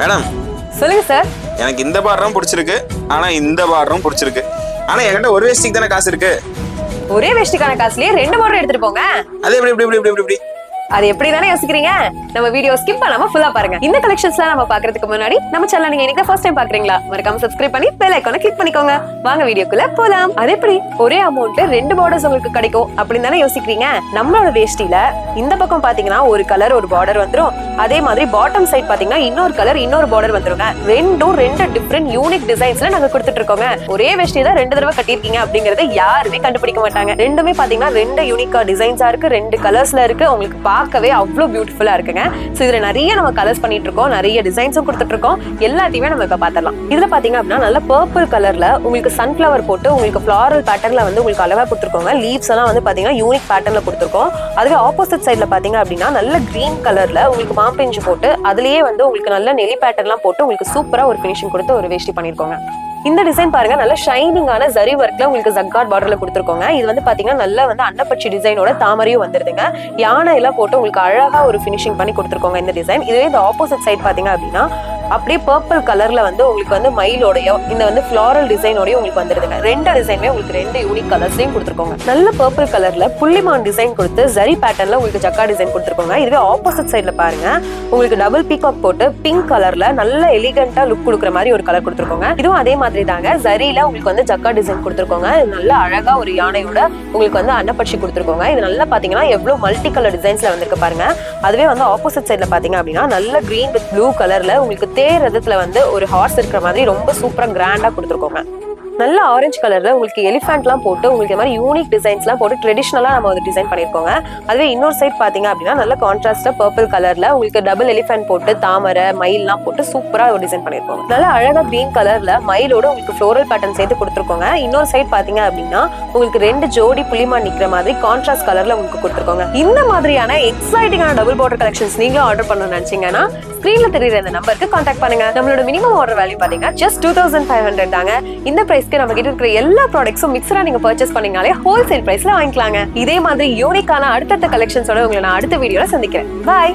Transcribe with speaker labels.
Speaker 1: Madam
Speaker 2: சொல்லுங்க sir.
Speaker 1: எனக்கு இந்த பார்டரும் பிடிச்சிருக்கு, ஆனா இந்த பார்டரும் பிடிச்சிருக்கு. ஆனா என்கிட்ட ஒரு வேஷ்டிக்கு தானே காசு இருக்கு.
Speaker 2: ஒரே வேஷ்டிக்கான காசுலயே 2 பார்டர் எடுத்துட்டு போங்க.
Speaker 1: அது எப்படி எப்படி எப்படி எப்படி எப்படி
Speaker 2: அது எப்படி தானே யோசிக்கிறீங்க? நம்ம வீடியோ ஸ்கிப் பண்ணாம ஃபுல்லா பாருங்க. இந்த கலெக்ஷன்ஸ்லாம் நம்ம பாக்குறதுக்கு முன்னாடி நம்ம சேனல் நீங்க இன்னைக்கு ஃபர்ஸ்ட் டைம் பாக்குறீங்களா, மறக்காம சப்ஸ்கிரைப் பண்ணி பெல் ஐகானை கிளிக் பண்ணிக்கோங்க. வாங்க வீடியோக்குள்ள போலாம். அது எப்படி ஒரே அமௌண்ட்ல 2 பார்டர்ஸ் உங்களுக்கு கிடைக்கும் அப்படின்னு தானே யோசிக்கிறீங்க? நம்மளோட வேஷ்டில இந்த பக்கம் பாத்தீங்கன்னா ஒரு கலர் ஒரு பார்டர் வந்துரும். அதே மாதிரி பாட்டம் சைடு பாத்தீங்கன்னா இன்னொரு கலர் இன்னொரு பார்டர் வந்துருங்க. ரெண்டு டிஃபரெண்ட் யூனிக் டிசைன்ஸ்ல நாங்க கொடுத்துட்டு இருக்கோங்க. ஒரே வேஷ்டி தான் 2 தடவை கட்டிருக்கீங்க அப்படிங்கறத யாருமே கண்டுபிடிக்க மாட்டாங்க. ரெண்டுமே பாத்தீங்கன்னா 2 யூனிக்கா டிசைன்ஸா இருக்கு, 2 கலர்ஸ்ல இருக்கு. உங்களுக்கு பார்க்கவே அவ்வளவு பியூட்டிஃபுல்லா இருக்குங்க. சோ இதுல நிறைய நம்ம கலர்ஸ் பண்ணிட்டு இருக்கோம், நிறைய டிசைன்ஸும் கொடுத்துட்டு இருக்கோம். எல்லாத்தையுமே நம்ம இப்ப பாத்திரலாம். இதுல பாத்தீங்க அப்படின்னா நல்ல பர்பிள் கலர்ல உங்களுக்கு சன்ஃபிளவர் போட்டு உங்களுக்கு ஃபிளாரல் பேட்டர்ன்ல வந்து உங்களுக்கு அழகா கொடுத்துருக்கோங்க. லீவ்ஸ் எல்லாம் வந்து பாத்தீங்கன்னா யூனிக் பேட்டர்ன்ல கொடுத்துருக்கோம். அதுவே ஆப்போசிட் சைட்ல பாத்தீங்க அப்படின்னா நல்ல கிரீன் கலர்ல உங்களுக்கு மாம்பிஞ்சு போட்டு அதுலயே வந்து உங்களுக்கு நல்ல நெலி பேட்டர்ன்லாம் போட்டு உங்களுக்கு சூப்பரா ஒரு ஃபினிஷிங் கொடுத்து ஒரு வேஷ்டி பண்ணிருக்கோங்க. இந்த டிசைன் பாருங்க, நல்ல ஷைனிங்கான ஜரி ஒர்க்ல உங்களுக்கு ஜக்கார்ட் பார்டர்ல கொடுத்துருக்கோங்க. இது வந்து பாத்தீங்கன்னா நல்லா வந்து அன்னப்பச்சி டிசைனோட தாமரையும் வந்துருதுங்க. யானை எல்லாம் போட்டு உங்களுக்கு அழகா ஒரு ஃபினிஷிங் பண்ணி கொடுத்துருக்கோங்க இந்த டிசைன். இதுவே இந்த ஆப்போசிட் சைட் பாத்தீங்க அப்படின்னா அப்படியே பர்பிள் கலர்ல வந்து உங்களுக்கு வந்து மயிலோடய இந்த வந்து ஃபிளாரல் டிசைனோடய உங்களுக்கு வந்துருதுங்க. 2 டிசைனுமே உங்களுக்கு 2 யூனிக் கலர்ஸ்லயும் கொடுத்துருக்கோங்க. நல்ல பர்பிள் கலர்ல புள்ளிமான் டிசைன் கொடுத்து ஜரி பேட்டர்ன்ல உங்களுக்கு ஜக்கா டிசைன் கொடுத்துருக்கோங்க. இதுவே ஆப்போசிட் சைட்ல பாருங்க உங்களுக்கு டபுள் பீகாக் போட்டு பிங்க் கலர்ல நல்ல எலிகண்டா லுக் கொடுக்குற மாதிரி ஒரு கலர் கொடுத்துருக்கோங்க. இதுவும் அதே மாதிரி தாங்க, ஜரியில உங்களுக்கு வந்து ஜக்கா டிசைன் கொடுத்துருக்கோங்க. நல்ல அழகா ஒரு யானையோட உங்களுக்கு வந்து அன்னப்பட்சி கொடுத்துருக்கோங்க. இது நல்லா பாத்தீங்கன்னா எவ்வளவு மல்டி கலர் டிசைன்ஸ்ல வந்திருக்கு பாருங்க. அதுவே வந்து ஆப்போசிட் சைட்ல பாத்தீங்க அப்படின்னா நல்ல கிரீன் வித் ப்ளூ கலர்ல உங்களுக்கு தேர் ரதத்துல வந்து ஒரு ஹார்ஸ் இருக்கிற மாதிரி ரொம்ப சூப்பரா கிராண்டா கொடுத்துருக்கோங்க. நல்ல ஆரஞ்சு கலர்ல உங்களுக்கு எலிஃபென்ட்லாம் போட்டு உங்களுக்கு இந்த மாதிரி யூனிக் டிசைன்ஸ்லாம் போட்டு ட்ரெடிஷனலா நம்ம வந்து டிசைன் பண்ணிருக்கோங்க. அதுவே இன்னொரு சைட் பாத்தீங்க அப்படின்னா நல்ல கான்ட்ராஸ்டா பர்பிள் கலர்ல உங்களுக்கு டபுள் எலிஃபென்ட் போட்டு தாமரை மயில்லாம் போட்டு சூப்பரா ஒரு டிசைன் பண்ணிருக்கோங்க. நல்ல அழகா கிரீன் கலர்ல மயிலோட உங்களுக்கு ஃப்ளோரல் பேட்டர்ன் சேர்த்து கொடுத்துருக்கோங்க. இன்னொரு சைட் பாத்தீங்க அப்படின்னா உங்களுக்கு 2 ஜோடி புலிமான் நிக்கிற மாதிரி கான்ட்ராஸ்ட் கலர்ல உங்களுக்கு கொடுத்துருக்கோங்க. இந்த மாதிரியான எக்ஸைட்டிங்கான டபுள் பார்டர் கலெக்ஷன்ஸ் நீங்களும் ஆர்டர் பண்ணணும்னு நினைச்சீங்கன்னா ஸ்கிரீன்ல தெரியுற இந்த நம்பருக்கு கான்டாக்ட் பண்ணுங்க. நம்மளோட மினிமம் ஆர்டர் வேல்யூ பாத்தீங்கன்னா just 2500 தாங்க. இந்த பிரைஸ்க்கு நம்ம கிட்ட இருக்கிற எல்லா ப்ராடக்ட்ஸும் மிக்ஸரா நீங்க பர்ச்சேஸ் பண்ணீங்கனாலே ஹோல்சேல் பிரைஸ்ல வாங்கிக்கலாங்க. இதே மாதிரி யூனிக்கான அடுத்தடுத்த கலெக்ஷன்ஸோட உங்களை நான் அடுத்த வீடியோல சந்திக்கிறேன். பாய்.